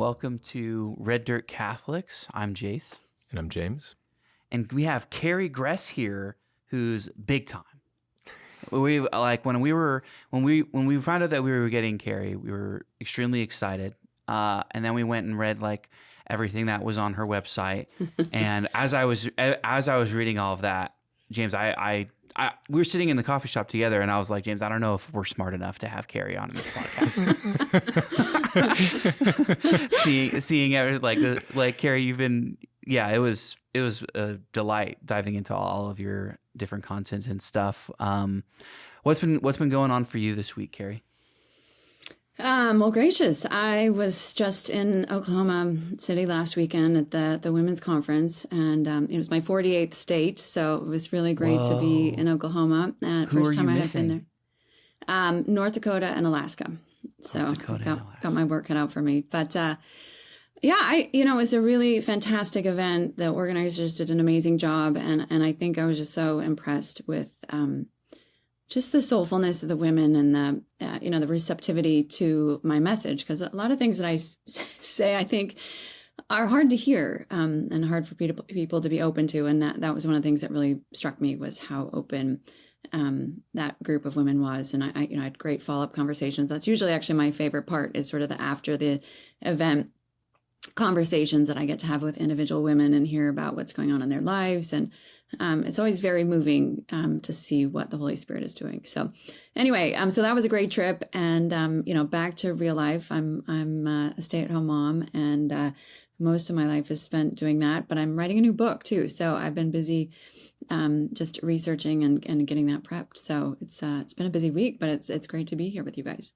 Welcome to Red Dirt Catholics. I'm Jayce. And I'm James. And we have Carrie Gress here, who's big time. We like when we found out that we were getting Carrie, we were extremely excited. And then we went and read like everything that was on her website. And as I was reading all of that, James, we were sitting in the coffee shop together, and I was like, James, I don't know if we're smart enough to have Carrie on in this podcast. seeing everything, like Carrie, you've been, it was a delight diving into all of your different content and stuff. What's been going on for you this week, Carrie? Well, gracious. I was just in Oklahoma City last weekend at the women's conference, and it was my 48th state, so it was really great to be in Oklahoma. First time I had been there. North Dakota and Alaska. So got my work cut out for me. But it was a really fantastic event. The organizers did an amazing job, and I think I was just so impressed with just the soulfulness of the women and the receptivity to my message. Because a lot of things that I say, I think, are hard to hear and hard for people to be open to. And that was one of the things that really struck me, was how open that group of women was. And I had great follow-up conversations. That's usually actually my favorite part, is sort of the after the event conversations that I get to have with individual women and hear about what's going on in their lives. And it's always very moving to see what the Holy Spirit is doing. So anyway, so that was a great trip. And, back to real life. I'm a stay-at-home mom, and most of my life is spent doing that. But I'm writing a new book too. So I've been busy just researching and getting that prepped. So it's been a busy week, but it's great to be here with you guys.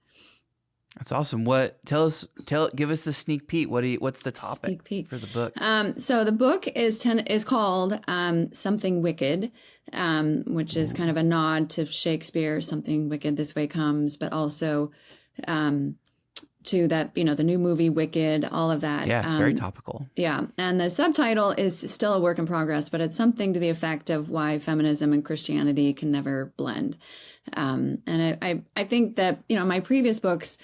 That's awesome. Give us the sneak peek. What's the topic for the book? So the book is called Something Wicked, which is kind of a nod to Shakespeare, Something Wicked This Way Comes, but also to that, the new movie Wicked, all of that. Yeah, it's very topical. Yeah. And the subtitle is still a work in progress, but it's something to the effect of why feminism and Christianity can never blend. And I think that, my previous books,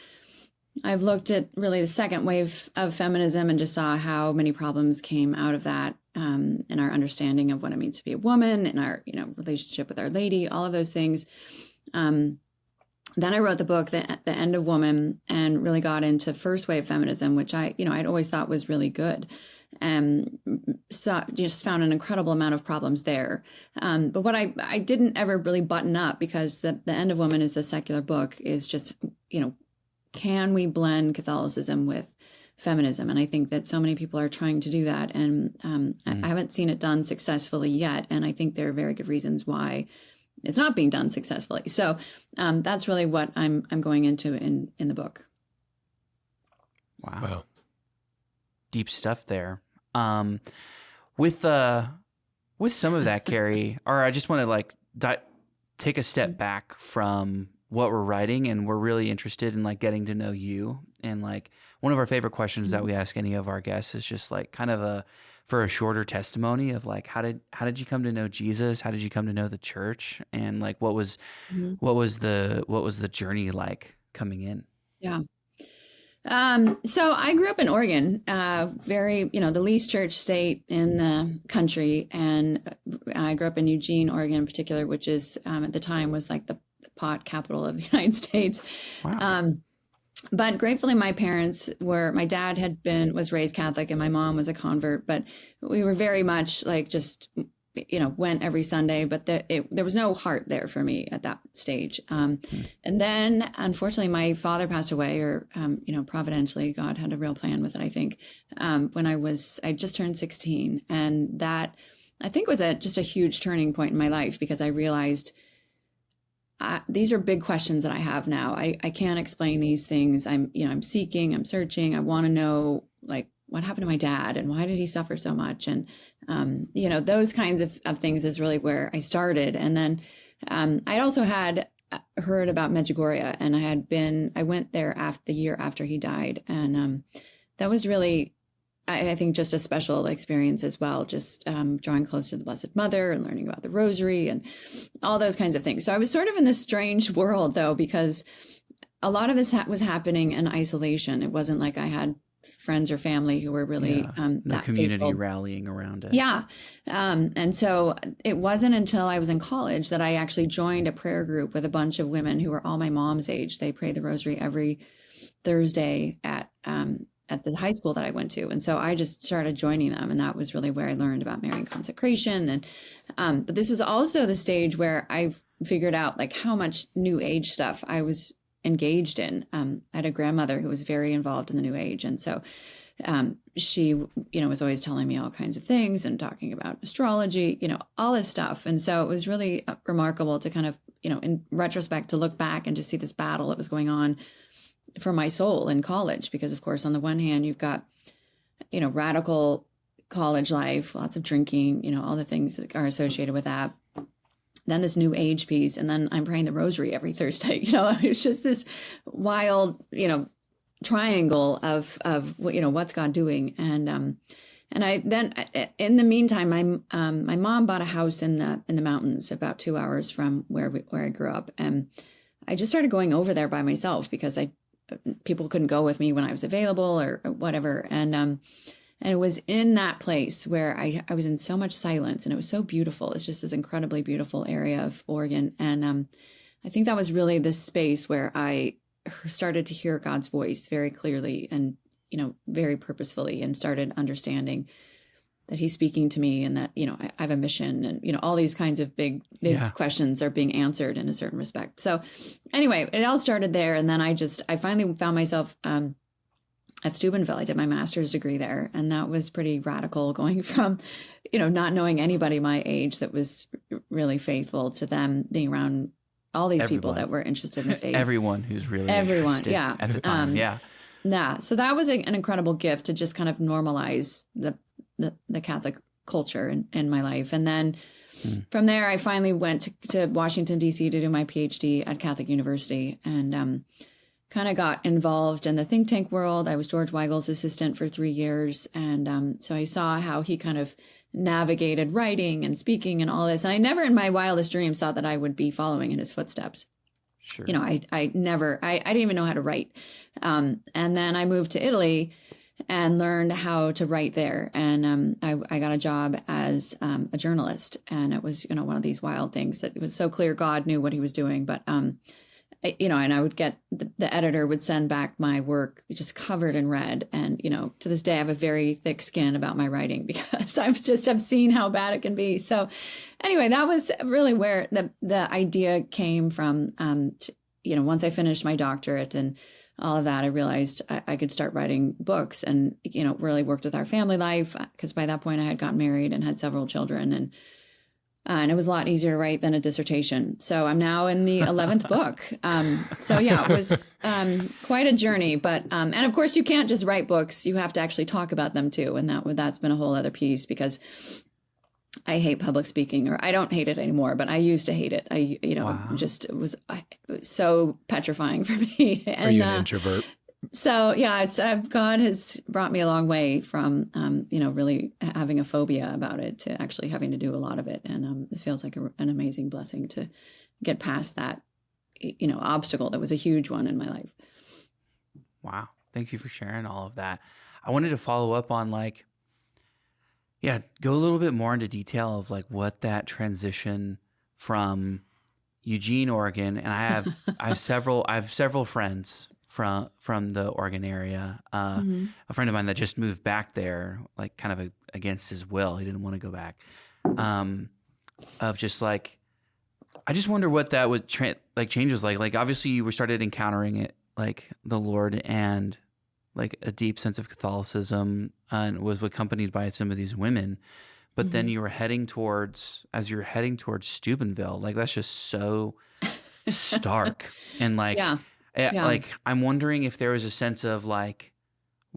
I've looked at really the second wave of feminism and just saw how many problems came out of that in our understanding of what it means to be a woman, in our relationship with Our Lady, all of those things. Then I wrote the book, The End of Woman, and really got into first wave feminism, which I'd always thought was really good. And so just found an incredible amount of problems there. But what I didn't ever really button up, because the End of Woman is a secular book, is just, can we blend Catholicism with feminism? And I think that so many people are trying to do that. And I haven't seen it done successfully yet. And I think there are very good reasons why it's not being done successfully. So that's really what I'm going into in the book. Wow. Deep stuff there. With some of that, Carrie, or I just want to take a step back from what we're writing, and we're really interested in getting to know you. And one of our favorite questions that we ask any of our guests is just kind of for a shorter testimony of how did you come to know Jesus? How did you come to know the church? And what was the journey like coming in? Yeah. So I grew up in Oregon, the least church state in the country. And I grew up in Eugene, Oregon in particular, which is, at the time was the pot capital of the United States. Wow. But gratefully, my dad was raised Catholic and my mom was a convert, but we were very much went every Sunday, but there was no heart there for me at that stage. And then unfortunately my father passed away, or, providentially, God had a real plan with it, I think, when I just turned 16. And that, I think, was just a huge turning point in my life, because I realized these are big questions that I have now. I can't explain these things. I'm seeking, I'm searching. I want to know, what happened to my dad and why did he suffer so much? And, those kinds of things is really where I started. And then I also had heard about Medjugorje, and I went there the year after he died. And that was really, I think, just a special experience as well, just drawing close to the Blessed Mother and learning about the Rosary and all those kinds of things. So I was sort of in this strange world, though, because a lot of this was happening in isolation. It wasn't like I had friends or family who were really No that community faithful. rallying around it. Yeah. And so it wasn't until I was in college that I actually joined a prayer group with a bunch of women who were all my mom's age. They pray the rosary every Thursday at the high school that I went to. And so I just started joining them. And that was really where I learned about Marian consecration. And but this was also the stage where I figured out like how much New Age stuff I was engaged in. I had a grandmother who was very involved in the New Age. And so she, was always telling me all kinds of things and talking about astrology, all this stuff. And so it was really remarkable to kind of, in retrospect, to look back and just see this battle that was going on for my soul in college. Because of course, on the one hand, you've got, radical college life, lots of drinking, all the things that are associated with that. Then this New Age piece. And then I'm praying the rosary every Thursday. It's just this wild, triangle of what's God doing. And I then in the meantime, my mom bought a house in the mountains about 2 hours from where I grew up, and I just started going over there by myself because people couldn't go with me when I was available or whatever. And it was in that place where I was in so much silence, and it was so beautiful. It's just this incredibly beautiful area of Oregon, and I think that was really this space where I started to hear God's voice very clearly and, very purposefully, and started understanding that he's speaking to me and that, I have a mission, and, all these kinds of big questions are being answered in a certain respect. So anyway, it all started there. And then I finally found myself at Steubenville. I did my master's degree there. And that was pretty radical, going from, not knowing anybody my age that was really faithful, to them being around all these people that were interested in the faith. Everyone who's really interested at the time. Yeah. So that was an incredible gift to just kind of normalize the Catholic culture in my life. And then from there, I finally went to Washington, D.C. to do my PhD at Catholic University, and kind of got involved in the think tank world. I was George Weigel's assistant for 3 years. And so I saw how he kind of navigated writing and speaking and all this. And I never in my wildest dreams thought that I would be following in his footsteps. Sure. I didn't even know how to write. And then I moved to Italy and learned how to write there. And I got a job as a journalist. And it was, one of these wild things that it was so clear God knew what he was doing. But and I would get the editor would send back my work just covered in red. And, to this day, I have a very thick skin about my writing because I've seen how bad it can be. So anyway, that was really where the idea came from. Once I finished my doctorate and all of that, I realized I could start writing books, and, really worked with our family life, because by that point I had gotten married and had several children, and it was a lot easier to write than a dissertation. So I'm now in the 11th book. It was quite a journey. But and of course, you can't just write books. You have to actually talk about them too. And that's been a whole other piece, because I hate public speaking, or I don't hate it anymore, but I used to hate it. It was so petrifying for me. And, are you an introvert? So God has brought me a long way from, really having a phobia about it to actually having to do a lot of it. And it feels like an amazing blessing to get past that, obstacle that was a huge one in my life. Wow. Thank you for sharing all of that. I wanted to follow up on go a little bit more into detail of what that transition from Eugene, Oregon, and I have several friends from the Oregon area. A friend of mine that just moved back there, kind of against his will. He didn't want to go back. Of just I just wonder what that would change was like. Obviously you were started encountering it, the Lord, and a deep sense of Catholicism, and was accompanied by some of these women. But then you were heading towards Steubenville. That's just so stark. And I'm wondering if there was a sense of why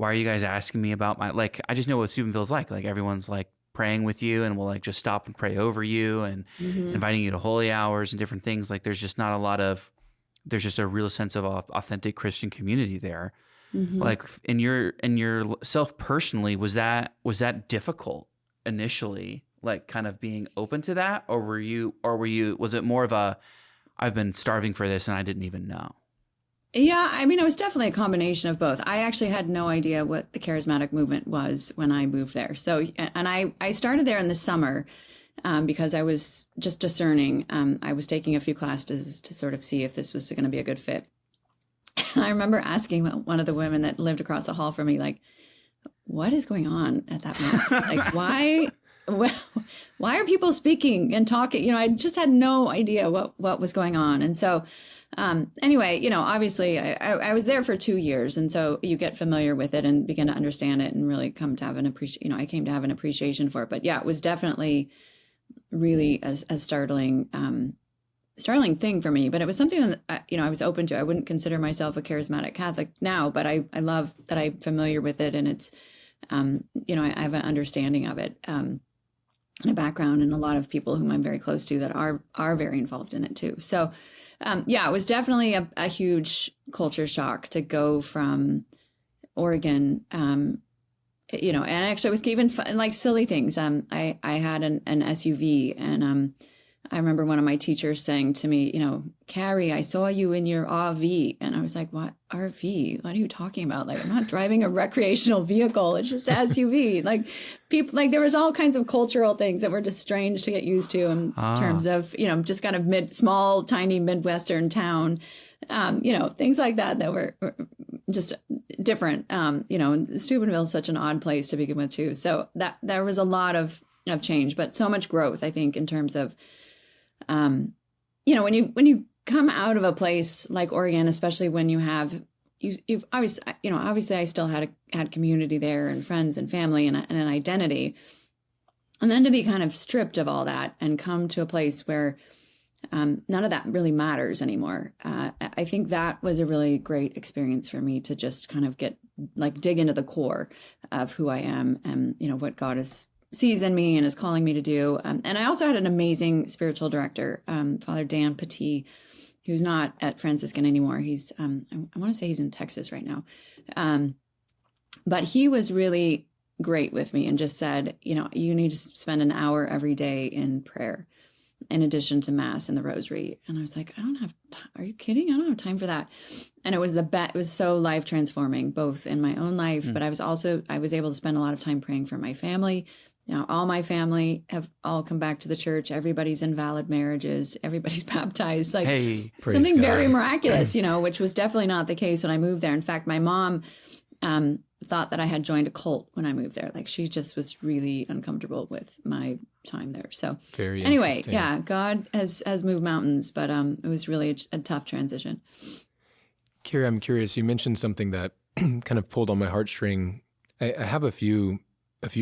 are you guys asking me about my, I just know what Steubenville's like. Everyone's praying with you, and will just stop and pray over you, and inviting you to holy hours and different things. There's just not a lot of, there's just a real sense of authentic Christian community there. In your self personally, was that difficult initially, kind of being open to that, or was it more of a, I've been starving for this and I didn't even know? Yeah, I mean, it was definitely a combination of both. I actually had no idea what the charismatic movement was when I moved there. So, and I started there in the summer because I was just discerning. I was taking a few classes to sort of see if this was going to be a good fit. And I remember asking one of the women that lived across the hall from me, like, what is going on at that mass? Like, why are people speaking and talking? I just had no idea what was going on. And so, anyway, obviously I was there for 2 years. And so you get familiar with it and begin to understand it and really come to have I came to have an appreciation for it. But yeah, it was definitely really a startling thing for me, but it was something that I was open to. I wouldn't consider myself a charismatic Catholic now, but I love that I'm familiar with it, and it's I have an understanding of it, and a background, and a lot of people whom I'm very close to that are very involved in it too. So yeah, it was definitely a huge culture shock to go from Oregon. And actually, it was even fun, like silly things. I had an SUV, and I remember one of my teachers saying to me, Carrie, I saw you in your RV. And I was like, what RV? What are you talking about? Like, I'm not driving a recreational vehicle. It's just an SUV. Like people, like there was all kinds of cultural things that were just strange to get used to in terms of, just kind of small, tiny Midwestern town, things like that were just different. Steubenville is such an odd place to begin with too. So that there was a lot of change, but so much growth, I think, in terms of, when you come out of a place like Oregon, especially when you've obviously I still had community there and friends and family and an identity. And then to be kind of stripped of all that and come to a place where none of that really matters anymore. I think that was a really great experience for me to just kind of dig into the core of who I am and, what God sees in me and is calling me to do. And I also had an amazing spiritual director, Father Dan Petit, who's not at Franciscan anymore. He's, I want to say he's in Texas right now. But he was really great with me and just said, you need to spend an hour every day in prayer in addition to Mass and the Rosary. And I was like, I don't have time. Are you kidding? I don't have time for that. And it was it was so life transforming, both in my own life, but I was able to spend a lot of time praying for my family. All my family have all come back to the church. Everybody's in valid marriages. Everybody's baptized. Like something very miraculous, which was definitely not the case when I moved there. In fact, my mom thought that I had joined a cult when I moved there. Like she just was really uncomfortable with my time there. So anyway, yeah, God has moved mountains, but it was really a tough transition. Carrie, I'm curious. You mentioned something that kind of pulled on my heartstring. I have a few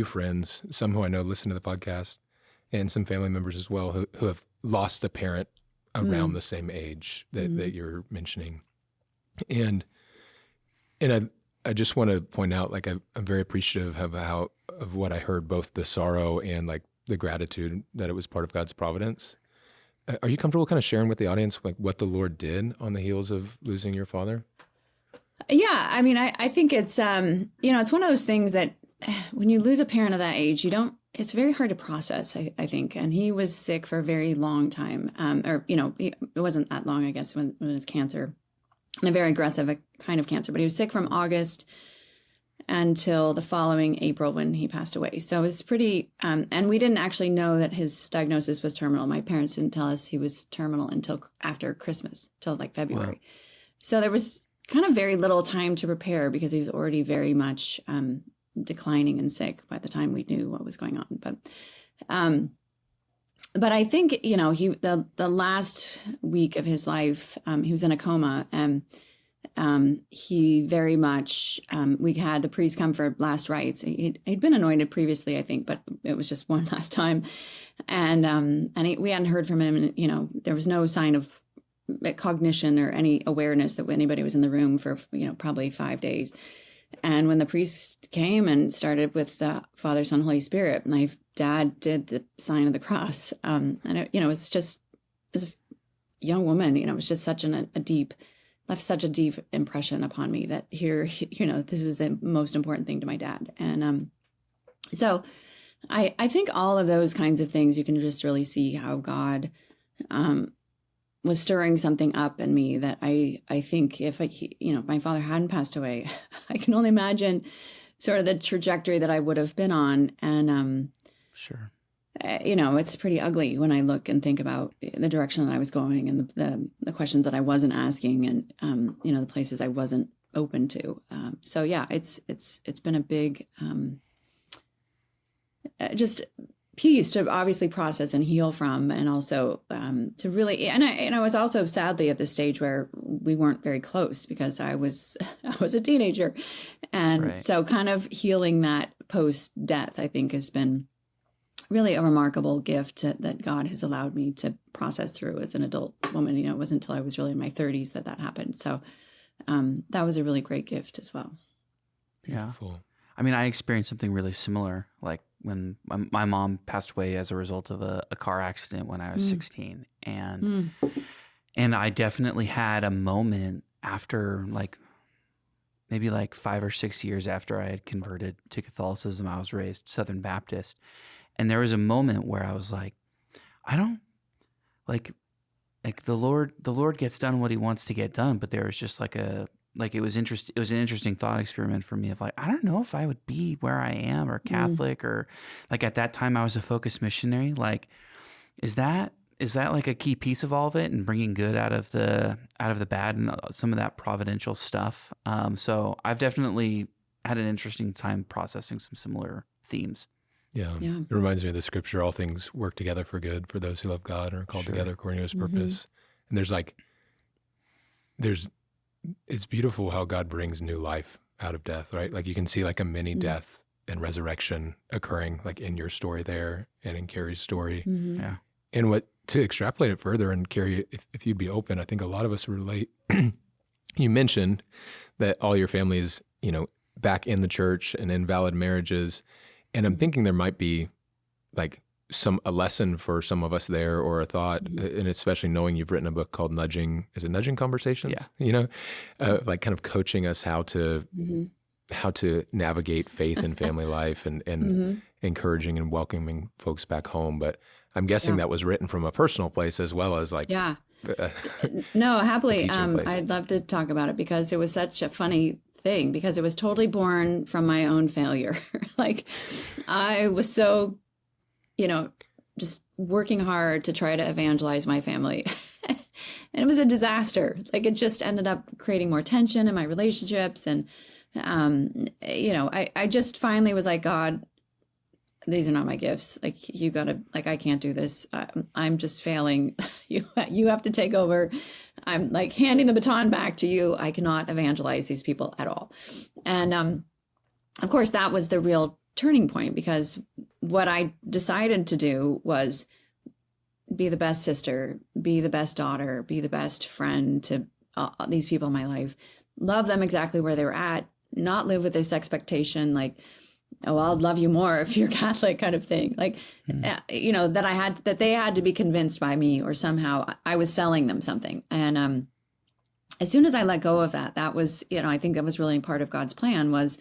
friends, some who I know listen to the podcast, and some family members as well who have lost a parent around the same age that you're mentioning. And I just want to point out, like, I'm very appreciative of what I heard, both the sorrow and like the gratitude that it was part of God's providence. Are you comfortable kind of sharing with the audience like what the Lord did on the heels of losing your father? Yeah, I mean, I think it's it's one of those things that when you lose a parent of that age, it's very hard to process, I think. And he was sick for a very long time. It wasn't that long, I guess, when it's cancer, and a very aggressive kind of cancer. But he was sick from August until the following April when he passed away. So it was pretty, and we didn't actually know that his diagnosis was terminal. My parents didn't tell us he was terminal until after Christmas, till like February. Wow. So there was kind of very little time to prepare because he was already very much declining and sick by the time we knew what was going on. But I think, the last week of his life, he was in a coma, and he very much, we had the priest come for last rites. He'd been anointed previously, I think, but it was just one last time. And we hadn't heard from him, and, there was no sign of cognition or any awareness that anybody was in the room for, probably 5 days. And when the priest came and started with the Father, Son, Holy Spirit, my dad did the sign of the cross. And it was just, as a young woman, it was just such left such a deep impression upon me that here, this is the most important thing to my dad. And so I think all of those kinds of things, you can just really see how God was stirring something up in me that I think if my father hadn't passed away, I can only imagine sort of the trajectory that I would have been on. And, Sure. It's pretty ugly when I look and think about the direction that I was going and the questions that I wasn't asking and, the places I wasn't open to. So yeah, it's been a big, just piece to obviously process and heal from, and also to really, and I was also sadly at this stage where we weren't very close because I was a teenager, and Right. so kind of healing that post death, I think, has been really a remarkable gift that God has allowed me to process through as an adult woman. It wasn't until I was really in my 30s that happened. So that was a really great gift as well. Beautiful. I mean, I experienced something really similar, like when my mom passed away as a result of a car accident when I was 16. And I definitely had a moment after, like, maybe like 5 or 6 years after I had converted to Catholicism. I was raised Southern Baptist. And there was a moment where I was like, I don't, like the Lord gets done what he wants to get done. But there was just it was an interesting thought experiment for me of like, I don't know if I would be where I am or Catholic or like at that time I was a focused missionary. Like, is that like a key piece of all of it and bringing good out of the bad and some of that providential stuff? So I've definitely had an interesting time processing some similar themes. Yeah. It reminds me of the scripture, all things work together for good for those who love God and are called together according to his purpose. And it's beautiful how God brings new life out of death, right? Like you can see like a mini death and resurrection occurring like in your story there and in Carrie's story. Yeah. And to extrapolate it further, and Carrie, if you'd be open, I think a lot of us relate. You mentioned that all your family is, back in the church and in valid marriages. And I'm thinking there might be like a lesson for some of us there, or a thought, and especially knowing you've written a book called Nudging Conversations? Yeah. Like kind of coaching us how to navigate faith and family life and encouraging and welcoming folks back home. But I'm guessing that was written from a personal place as well as like no, happily. place. I'd love to talk about it because it was such a funny thing, because it was totally born from my own failure. Like I was so, just working hard to try to evangelize my family. And it was a disaster. Like it just ended up creating more tension in my relationships. And, I just finally was like, God, these are not my gifts. Like you gotta, like, I can't do this. I'm just failing. You have to take over. I'm like handing the baton back to you. I cannot evangelize these people at all. And, of course that was the real turning point, because what I decided to do was be the best sister, be the best daughter, be the best friend to these people in my life, love them exactly where they were at, not live with this expectation like, oh, I'll love you more if you're Catholic kind of thing. Like, that they had to be convinced by me, or somehow I was selling them something. And as soon as I let go of that was, I think that was really part of God's plan, was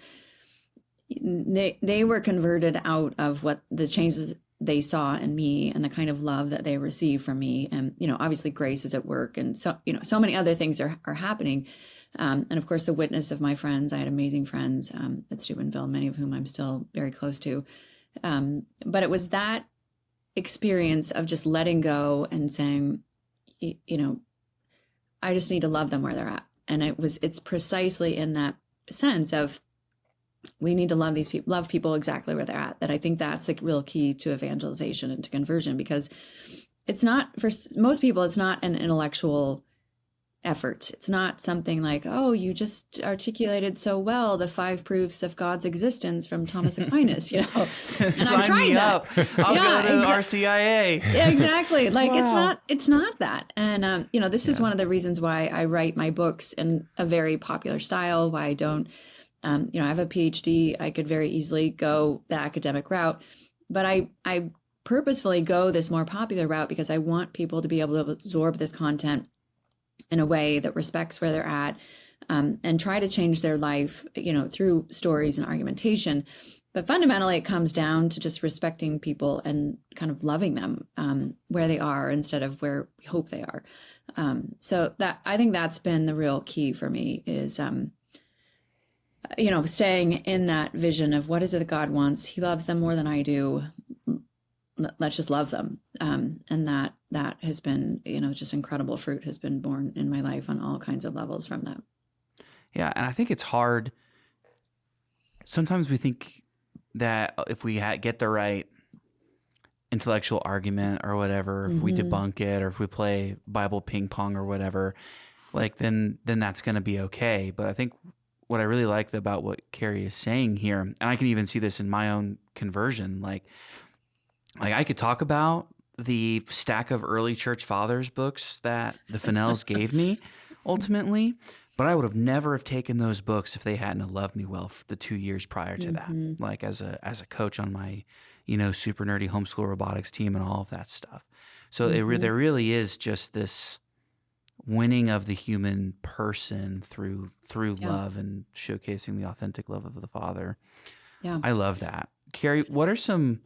they were converted out of what the changes they saw in me and the kind of love that they received from me. And, obviously grace is at work. And so, so many other things are happening. And of course, the witness of my friends. I had amazing friends at Steubenville, many of whom I'm still very close to. But it was that experience of just letting go and saying, I just need to love them where they're at. And it's precisely in that sense of, we need to love these people, love people exactly where they're at, that I think that's the real key to evangelization and to conversion, because it's not, for most people, it's not an intellectual effort. It's not something like, oh, you just articulated so well the 5 proofs of God's existence from Thomas Aquinas, And I'm trying that. I'll go to RCIA. Yeah, exactly. Like it's not that. And, this is one of the reasons why I write my books in a very popular style, why I don't, I have a PhD. I could very easily go the academic route, but I purposefully go this more popular route because I want people to be able to absorb this content in a way that respects where they're at, and try to change their life, through stories and argumentation. But fundamentally, it comes down to just respecting people and kind of loving them where they are instead of where we hope they are. So that I think that's been the real key for me is, staying in that vision of what is it that God wants. He loves them more than I do. Let's just love them. And that has been, just incredible fruit has been born in my life on all kinds of levels from that. Yeah. And I think it's hard. Sometimes we think that if we get the right intellectual argument or whatever, if we debunk it or if we play Bible ping pong or whatever, like then that's going to be okay. But I think what I really like about what Carrie is saying here, and I can even see this in my own conversion, like I could talk about the stack of early church fathers books that the Fennells gave me ultimately, but I would have never have taken those books if they hadn't have loved me well for the 2 years prior to that, like as a coach on my, super nerdy homeschool robotics team and all of that stuff. So there really is just this winning of the human person through love and showcasing the authentic love of the Father. Yeah, I love that. Carrie, what are some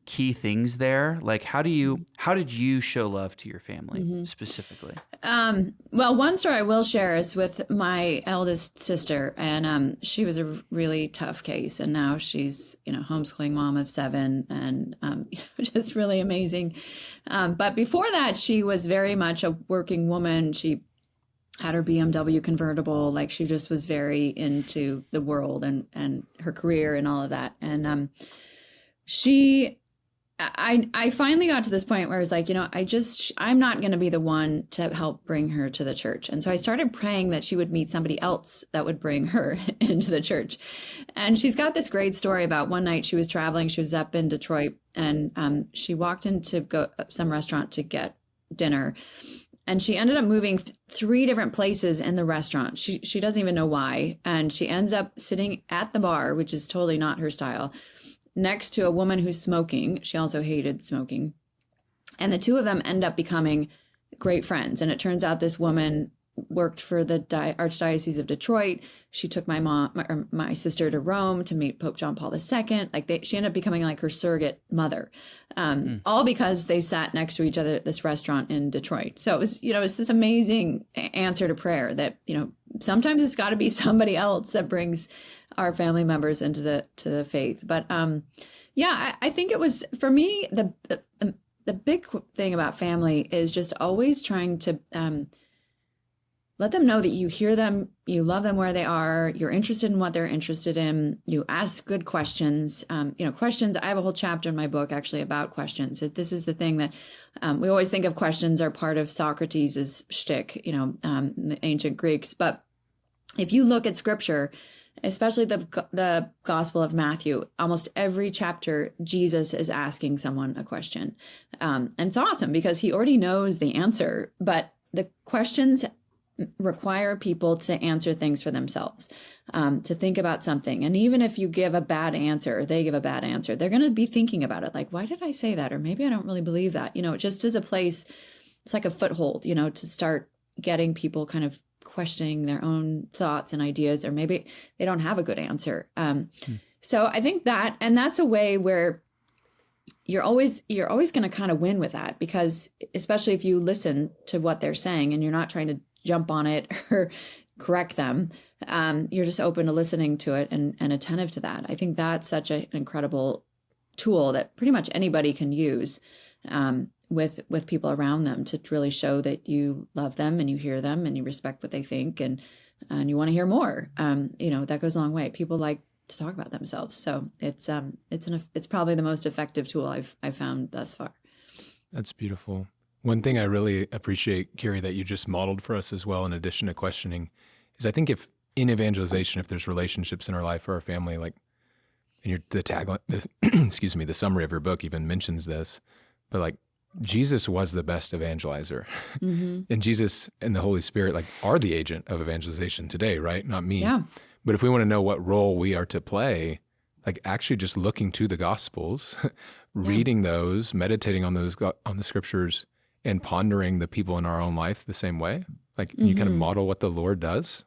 key things there? Like, how did you show love to your family specifically? Well, one story I will share is with my eldest sister, and she was a really tough case, and now she's homeschooling mom of 7, and just really amazing. But before that, she was very much a working woman. She had her BMW convertible, like she just was very into the world and her career and all of that, and I finally got to this point where I was like, I'm not going to be the one to help bring her to the church. And so I started praying that she would meet somebody else that would bring her into the church. And she's got this great story about one night she was traveling. She was up in Detroit, and she walked into some restaurant to get dinner. And she ended up moving 3 different places in the restaurant. She doesn't even know why. And she ends up sitting at the bar, which is totally not her style, next to a woman who's smoking. She also hated smoking. And the two of them end up becoming great friends. And it turns out this woman worked for the Archdiocese of Detroit. She took my sister to Rome to meet Pope John Paul II. She ended up becoming like her surrogate mother, all because they sat next to each other at this restaurant in Detroit. So it was, it's this amazing answer to prayer that, sometimes it's got to be somebody else that brings our family members into the faith. But I think it was, for me, the big thing about family is just always trying to let them know that you hear them, you love them where they are, you're interested in what they're interested in, you ask good questions. Questions, I have a whole chapter in my book actually about questions. This is the thing that we always think of questions are part of Socrates' shtick, the ancient Greeks. But if you look at scripture, especially the Gospel of Matthew, almost every chapter, Jesus is asking someone a question. And it's awesome because he already knows the answer, but the questions require people to answer things for themselves, to think about something. And even if you give a bad answer, or they give a bad answer, they're going to be thinking about it. Like, why did I say that? Or maybe I don't really believe that. Just as a place, it's like a foothold, to start getting people kind of questioning their own thoughts and ideas, or maybe they don't have a good answer. So I think that's a way where you're always going to kind of win with that, because especially if you listen to what they're saying and you're not trying to jump on it or correct them, you're just open to listening to it and attentive to that. I think that's such an incredible tool that pretty much anybody can use with people around them to really show that you love them and you hear them and you respect what they think and you want to hear more. That goes a long way. People like to talk about themselves, so it's probably the most effective tool I've found thus far. That's beautiful. One thing I really appreciate, Carrie, that you just modeled for us as well, in addition to questioning, is I think if in evangelization, if there's relationships in our life or our family, like, and the tagline, the summary of your book even mentions this, but like Jesus was the best evangelizer, and Jesus and the Holy Spirit are the agent of evangelization today, right? Not me. Yeah. But if we want to know what role we are to play, actually just looking to the Gospels, reading those, meditating on those, on the scriptures, and pondering the people in our own life the same way, you kind of model what the Lord does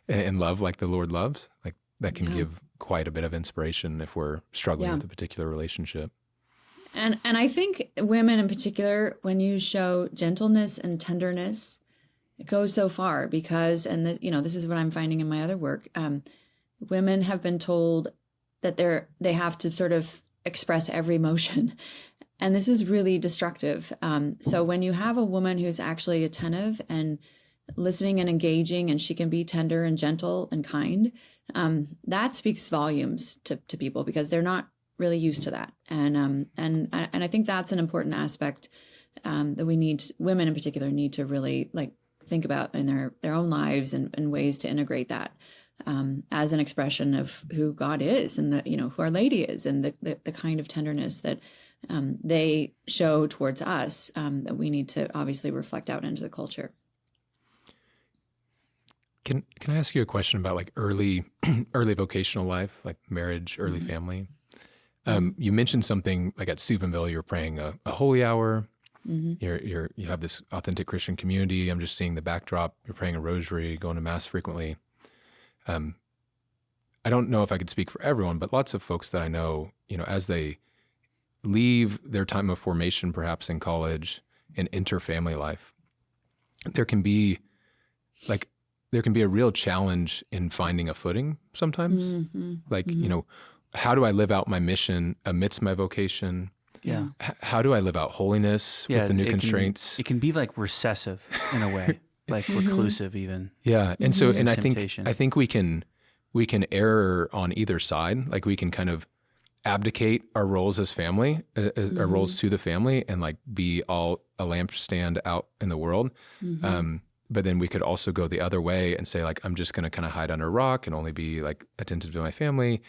and love like the Lord loves, that can give quite a bit of inspiration if we're struggling Yeah. with a particular relationship. And I think women in particular, when you show gentleness and tenderness, it goes so far because, and this is what I'm finding in my other work. Women have been told that they have to sort of express every emotion, and this is really destructive. So when you have a woman who's actually attentive and listening and engaging, and she can be tender and gentle and kind, that speaks volumes to people because they're not really used to that. And I think that's an important aspect that women in particular need to really like think about in their own lives and ways to integrate that as an expression of who God is and who Our Lady is and the kind of tenderness that they show towards us that we need to obviously reflect out into the culture. Can I ask you a question about like early vocational life, like marriage, early family? You mentioned something like at Steubenville, you're praying a holy hour. You have this authentic Christian community. I'm just seeing the backdrop. You're praying a rosary, going to mass frequently. I don't know if I could speak for everyone, but lots of folks that I know, as they leave their time of formation, perhaps in college, and enter family life, there can be a real challenge in finding a footing sometimes. How do I live out my mission amidst my vocation? Yeah. How do I live out holiness with the new constraints? It can be like recessive in a way, like reclusive even. Yeah. And so, and I temptation. think we can err on either side. Like we can kind of abdicate our roles as family, our roles to the family, and like be all a lampstand out in the world. But then we could also go the other way and say like, I'm just going to kind of hide under a rock and only be like attentive to my family.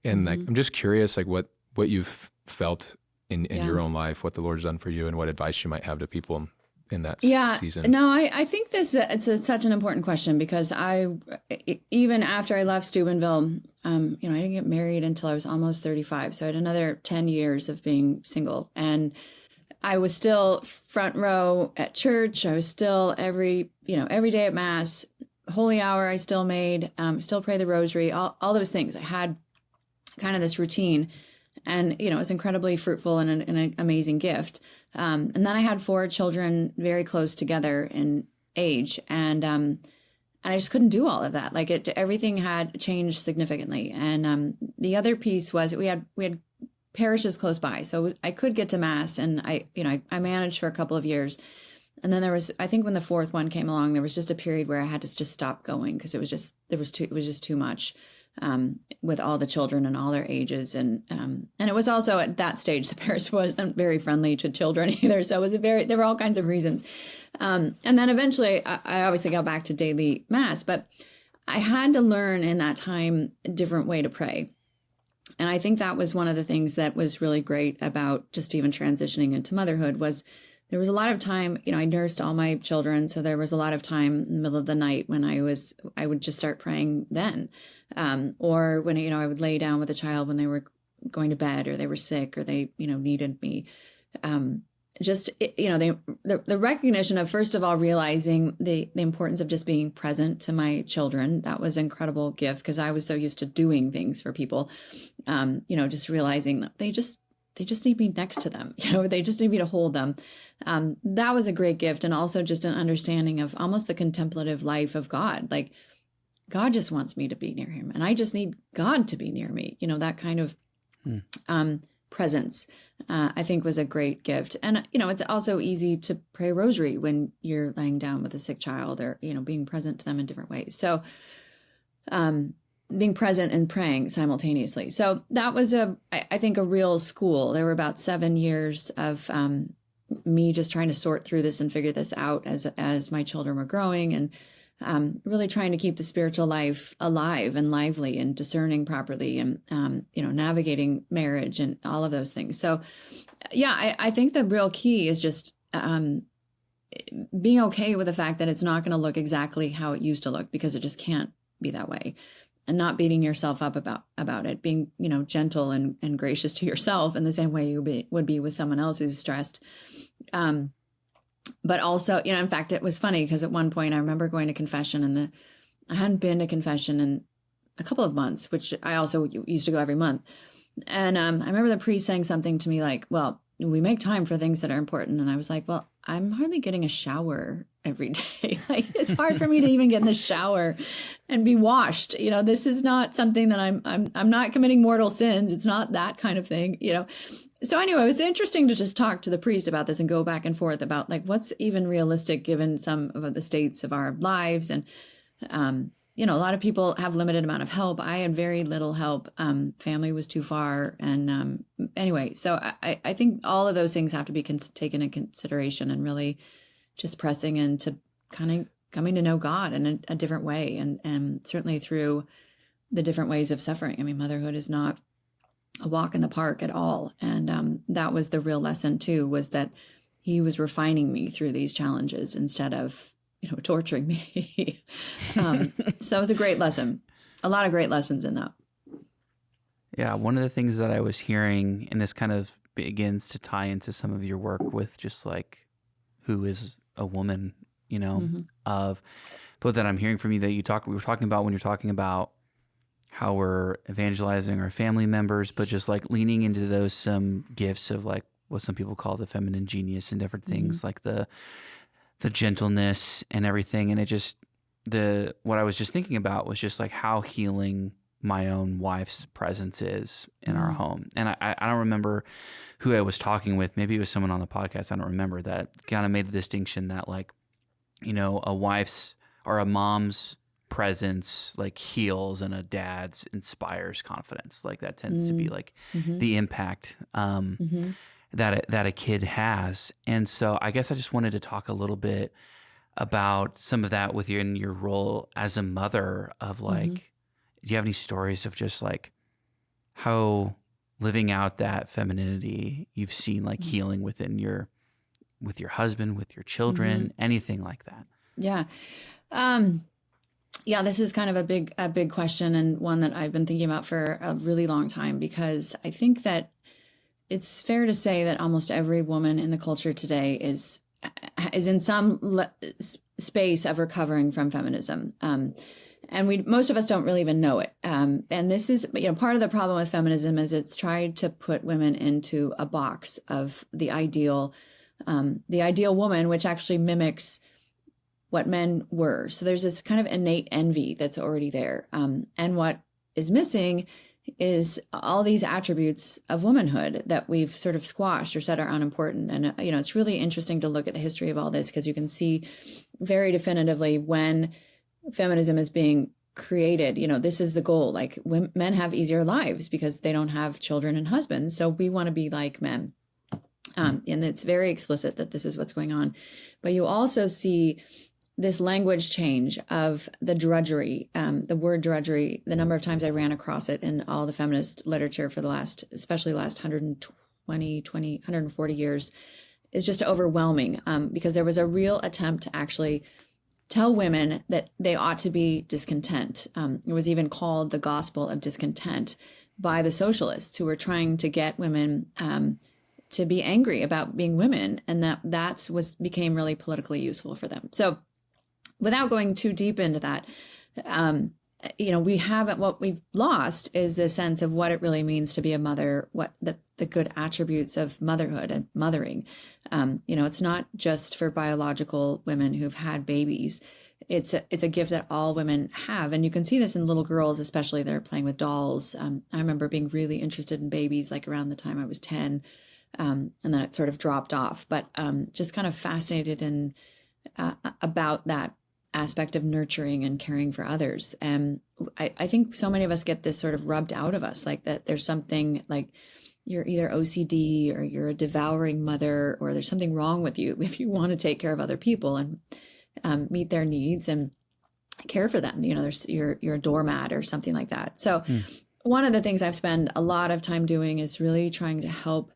And like, I'm just curious, like what you've felt in your own life, what the Lord's done for you, and what advice you might have to people in that season. No, I think it's such an important question because even after I left Steubenville, I didn't get married until I was almost 35. So I had another 10 years of being single, and I was still front row at church. I was still every day at mass, holy hour. I still made, still pray the rosary, all those things. I had kind of this routine, and it was incredibly fruitful and an amazing gift. And then I had 4 children very close together in age, and I just couldn't do all of that. Like everything had changed significantly. And the other piece was we had parishes close by, so I could get to mass, and I managed for a couple of years. And then I think when the 4th one came along, there was just a period where I had to just stop going because it was just too much. With all the children and all their ages, and it was also at that stage the parish wasn't very friendly to children either. So there were all kinds of reasons. And then eventually, I obviously got back to daily mass, but I had to learn in that time a different way to pray. And I think that was one of the things that was really great about just even transitioning into motherhood was there was a lot of time, I nursed all my children. So there was a lot of time in the middle of the night when I would just start praying then. Or when, I would lay down with a child when they were going to bed or they were sick or they, needed me. The recognition of, first of all, realizing the importance of just being present to my children. That was an incredible gift because I was so used to doing things for people, just realizing that they just need me next to them. They just need me to hold them. That was a great gift. And also just an understanding of almost the contemplative life of God. Like God just wants me to be near him and I just need God to be near me. That kind of presence, I think was a great gift. And, it's also easy to pray rosary when you're laying down with a sick child or, being present to them in different ways. So, being present and praying simultaneously. So that was I think a real school. There were about 7 years of me just trying to sort through this and figure this out as my children were growing, and really trying to keep the spiritual life alive and lively and discerning properly and, navigating marriage and all of those things. So I think the real key is just being okay with the fact that it's not going to look exactly how it used to look because it just can't be that way. And not beating yourself up about it, being, gentle and gracious to yourself in the same way you would be with someone else who's stressed. But also, in fact, it was funny because at one point I remember going to confession I hadn't been to confession in a couple of months, which I also used to go every month. And I remember the priest saying something to me like, well, we make time for things that are important. And I was like, well, I'm hardly getting a shower every day. Like, it's hard for me to even get in the shower and be washed. This is not something that I'm not committing mortal sins. It's not that kind of thing, So anyway, it was interesting to just talk to the priest about this and go back and forth about like what's even realistic given some of the states of our lives. And a lot of people have limited amount of help. I had very little help. Family was too far. And anyway, so I think all of those things have to be taken into consideration, and really just pressing into kind of coming to know God in a different way. And certainly through the different ways of suffering. I mean, motherhood is not a walk in the park at all. And that was the real lesson too, was that he was refining me through these challenges instead of torturing me. So it was a great lesson. A lot of great lessons in that. Yeah. One of the things that I was hearing, and this kind of begins to tie into some of your work with just like who is a woman, of both that I'm hearing from you that we were talking about when you're talking about how we're evangelizing our family members, but just like leaning into those some gifts of like what some people call the feminine genius and different things, like the gentleness and everything. And it just, what I was just thinking about was just like how healing my own wife's presence is in our home. And I don't remember who I was talking with. Maybe it was someone on the podcast. I don't remember, that kind of made the distinction that like, a wife's or a mom's presence like heals and a dad's inspires confidence. Like that tends to be like the impact that a kid has. And so I guess I just wanted to talk a little bit about some of that with you in your role as a mother of like, do you have any stories of just like how living out that femininity you've seen like healing with your husband, with your children, anything like that? Yeah. Yeah, this is kind of a big question, and one that I've been thinking about for a really long time, because I think that it's fair to say that almost every woman in the culture today is in some space of recovering from feminism. And most of us don't really even know it. And this is, part of the problem with feminism is it's tried to put women into a box of the ideal woman, which actually mimics what men were. So there's this kind of innate envy that's already there. And what is missing is all these attributes of womanhood that we've sort of squashed or said are unimportant. And, it's really interesting to look at the history of all this, because you can see very definitively when feminism is being created, this is the goal. Like, men have easier lives because they don't have children and husbands. So we want to be like men. And it's very explicit that this is what's going on. But you also see this language change of the drudgery, the word drudgery. The number of times I ran across it in all the feminist literature for especially last 140 years, is just overwhelming, because there was a real attempt to actually tell women that they ought to be discontent. It was even called the gospel of discontent by the socialists, who were trying to get women to be angry about being women, and that became really politically useful for them. So, without going too deep into that, what we've lost is the sense of what it really means to be a mother, what the good attributes of motherhood and mothering. It's not just for biological women who've had babies. It's a gift that all women have. And you can see this in little girls, especially that are playing with dolls. I remember being really interested in babies like around the time I was 10, and then it sort of dropped off. But just kind of fascinated about that aspect of nurturing and caring for others. And I think so many of us get this sort of rubbed out of us, like that there's something like you're either OCD or you're a devouring mother, or there's something wrong with you if you want to take care of other people and meet their needs and care for them. You're a doormat or something like that. So one of the things I've spent a lot of time doing is really trying to help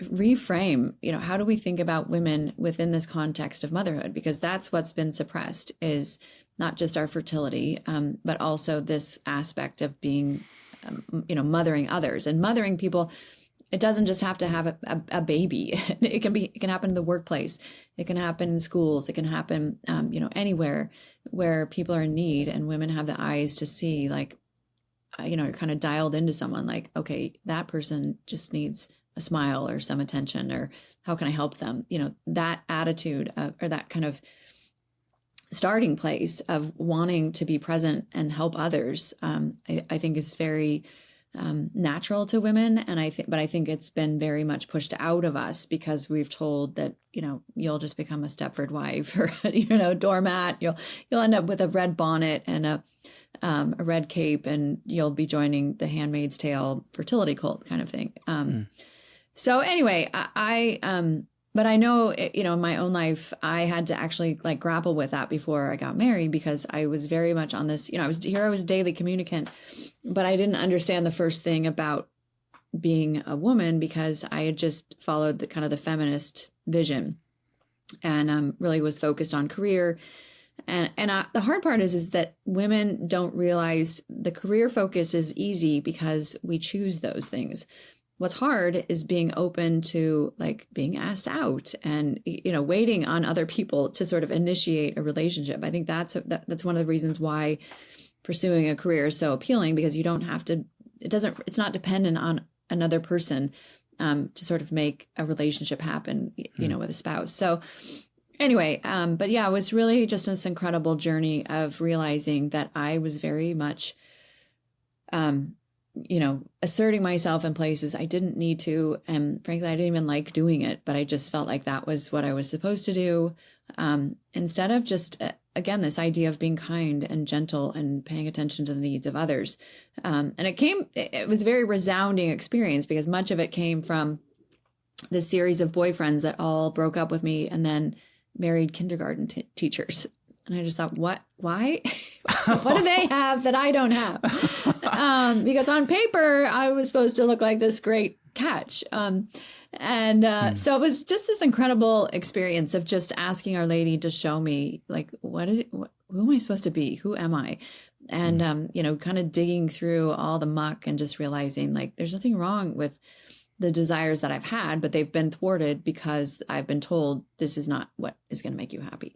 reframe, how do we think about women within this context of motherhood? Because that's what's been suppressed, is not just our fertility, but also this aspect of being, mothering others and mothering people. it doesn't just have to have a baby. It can happen in the workplace. It can happen in schools. It can happen, anywhere where people are in need and women have the eyes to see, like, you're kind of dialed into someone, like, okay, that person just needs a smile or some attention, or how can I help them? That attitude or that kind of starting place of wanting to be present and help others, I think is very natural to women. And I think it's been very much pushed out of us because we've told that, you'll just become a Stepford wife or, doormat. You'll end up with a red bonnet and a red cape, and you'll be joining the Handmaid's Tale fertility cult kind of thing. So anyway, but I know, in my own life, I had to actually like grapple with that before I got married, because I was very much on this, I was a daily communicant, but I didn't understand the first thing about being a woman because I had just followed the feminist vision and really was focused on career. And the hard part is that women don't realize the career focus is easy because we choose those things. What's hard is being open to like being asked out and, waiting on other people to sort of initiate a relationship. I think that's one of the reasons why pursuing a career is so appealing, because you don't have to, it's not dependent on another person to sort of make a relationship happen, with a spouse. So anyway, but yeah, it was really just this incredible journey of realizing that I was very much, asserting myself in places I didn't need to. And frankly, I didn't even like doing it, but I just felt like that was what I was supposed to do. Instead of just, again, this idea of being kind and gentle and paying attention to the needs of others. And it was a very resounding experience because much of it came from this series of boyfriends that all broke up with me and then married kindergarten teachers. And I just thought, why? What do they have that I don't have? Because on paper, I was supposed to look like this great catch. So it was just this incredible experience of just asking Our Lady to show me, like, who am I supposed to be? Who am I? And, kind of digging through all the muck and just realizing, like, there's nothing wrong with the desires that I've had, but they've been thwarted because I've been told this is not what is going to make you happy.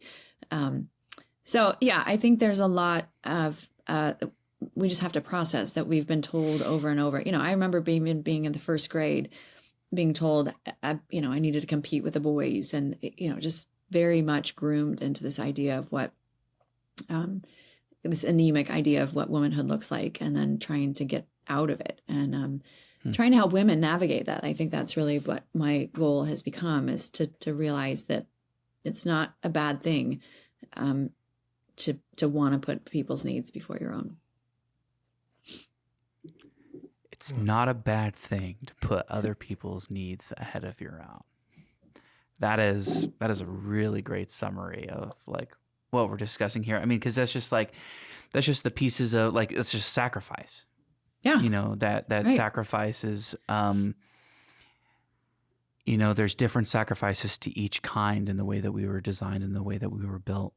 So yeah, I think there's a lot of, we just have to process that we've been told over and over. I remember being in the first grade, being told, I needed to compete with the boys and, just very much groomed into this idea of what, this anemic idea of what womanhood looks like, and then trying to get out of it and, trying to help women navigate that. I think that's really what my goal has become, is to realize that it's not a bad thing, to want to put people's needs before your own. It's not a bad thing to put other people's needs ahead of your own. That is a really great summary of like what we're discussing here. I mean, because that's just the pieces of like, it's just sacrifice. Yeah. That right. Sacrifice is, there's different sacrifices to each kind in the way that we were designed and the way that we were built.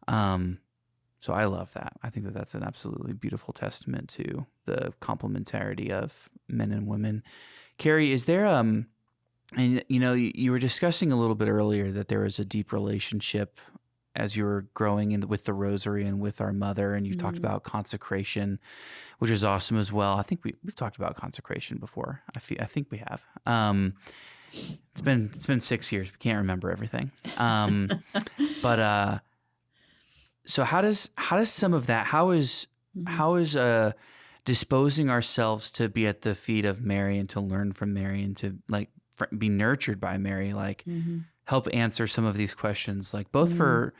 So I love that. I think that that's an absolutely beautiful testament to the complementarity of men and women. Carrie, is there, and you were discussing a little bit earlier that there was a deep relationship as you were growing with the rosary and with our mother, and you talked about consecration, which is awesome as well. I think we've talked about consecration before. I think we have. It's been 6 years. We can't remember everything. So how does some of that, how is disposing ourselves to be at the feet of Mary and to learn from Mary and to like be nurtured by Mary, like help answer some of these questions, like both for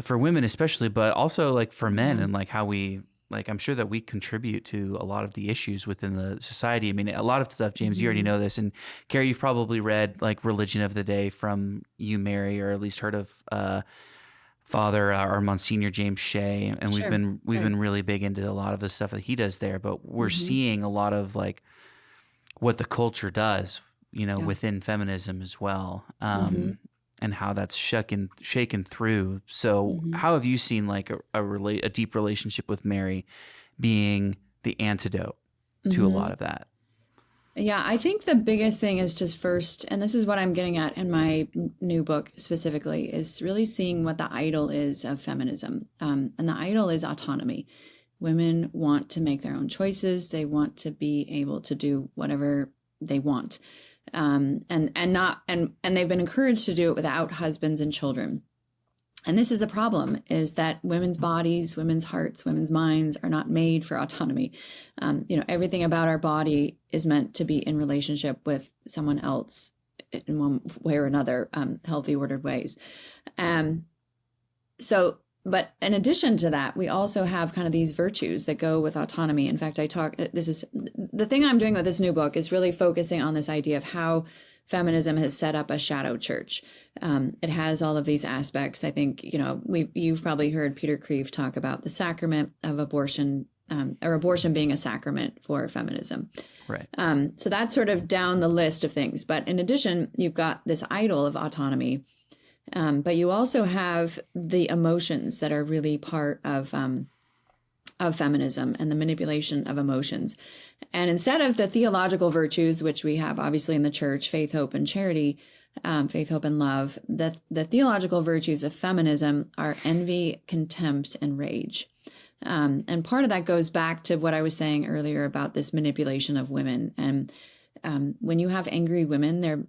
women especially, but also like for men, and like how we, like, I'm sure that we contribute to a lot of the issues within the society. I mean, a lot of stuff, James, you already know this, and Carrie, you've probably read like Religion of the Day from you, Mary, or at least heard of Father or Monsignor James Shea, and we've been really big into a lot of the stuff that he does there. But we're seeing a lot of like what the culture does, within feminism as well, and how that's shaken through. So, how have you seen like a deep relationship with Mary being the antidote to a lot of that? Yeah, I think the biggest thing is just first, and this is what I'm getting at in my new book specifically, is really seeing what the idol is of feminism. And the idol is autonomy. Women want to make their own choices. They want to be able to do whatever they want. And they've been encouraged to do it without husbands and children. And this is the problem, is that women's bodies, women's hearts, women's minds are not made for autonomy. Everything about our body is meant to be in relationship with someone else in one way or another, healthy, ordered ways. But in addition to that, we also have kind of these virtues that go with autonomy. In fact, this is the thing I'm doing with this new book, is really focusing on this idea of how feminism has set up a shadow church. It has all of these aspects. I think, you've probably heard Peter Kreeft talk about the sacrament of abortion, or abortion being a sacrament for feminism. Right. So that's sort of down the list of things. But in addition, you've got this idol of autonomy. But you also have the emotions that are really part of feminism and the manipulation of emotions. And instead of the theological virtues, which we have obviously in the church, faith, hope, and charity, faith, hope, and love, the theological virtues of feminism are envy, contempt, and rage. And part of that goes back to what I was saying earlier about this manipulation of women. And when you have angry women,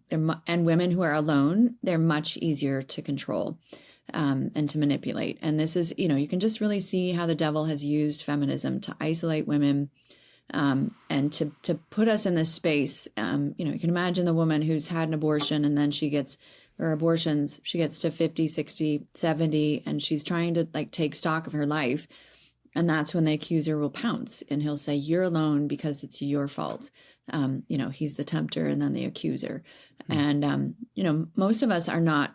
and women who are alone, they're much easier to control and to manipulate. And this is, you can just really see how the devil has used feminism to isolate women, and to put us in this space. You can imagine the woman who's had an abortion, and then she gets to 50, 60, 70, and she's trying to take stock of her life. And that's when the accuser will pounce, and he'll say, you're alone because it's your fault. He's the tempter and then the accuser. And, most of us are not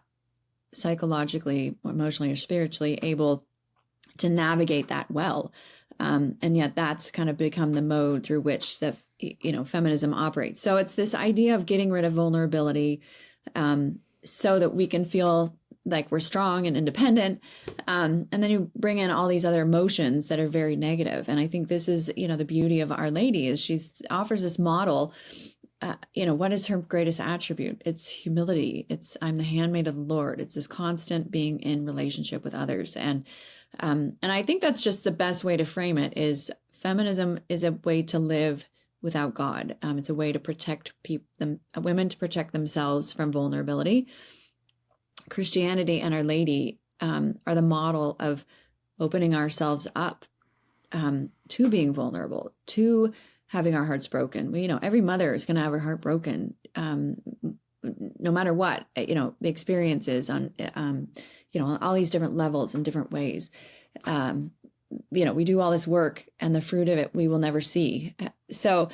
psychologically, emotionally, or spiritually able to navigate that well. And yet that's kind of become the mode through which feminism operates. So it's this idea of getting rid of vulnerability, so that we can feel like we're strong and independent. And then you bring in all these other emotions that are very negative. And I think this is, the beauty of Our Lady, is she offers this model. What is her greatest attribute? It's humility. It's, I'm the handmaid of the Lord. It's this constant being in relationship with others. And I think that's just the best way to frame it, is feminism is a way to live without God. It's a way to protect women to protect themselves from vulnerability. Christianity and Our Lady are the model of opening ourselves up to being vulnerable, to having our hearts broken. Every mother is going to have her heart broken, no matter what, the experience is on, all these different levels and different ways. We do all this work, and the fruit of it we will never see. So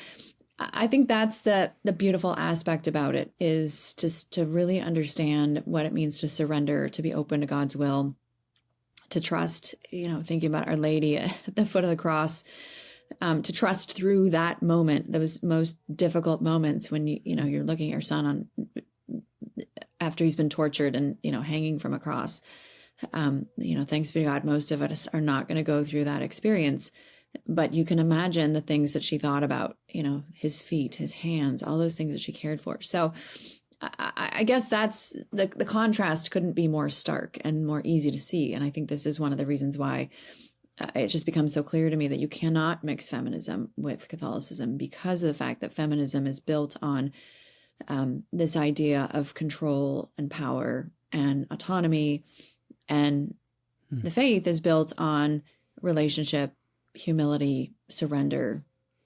I think that's the beautiful aspect about it, is just to really understand what it means to surrender, to be open to God's will, to trust, thinking about Our Lady at the foot of the cross, to trust through that moment, those most difficult moments when you're looking at your son after he's been tortured and, hanging from a cross. Thanks be to God, most of us are not going to go through that experience. But you can imagine the things that she thought about, his feet, his hands, all those things that she cared for. So I guess that's the contrast couldn't be more stark and more easy to see. And I think this is one of the reasons why it just becomes so clear to me that you cannot mix feminism with Catholicism, because of the fact that feminism is built on this idea of control and power and autonomy. And the faith is built on relationship, humility, surrender,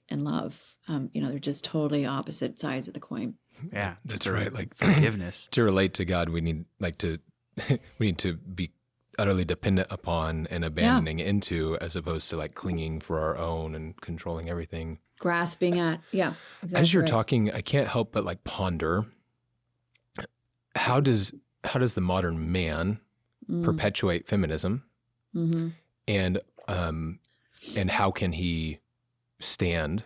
and love. They're just totally opposite sides of the coin. Yeah, that's right. Like forgiveness. To relate to God, we need we need to be utterly dependent upon and abandoning into, as opposed to clinging for our own and controlling everything. Grasping at, exactly. As you're talking, I can't help but ponder, how does the modern man perpetuate feminism? Mm-hmm. And how can he stand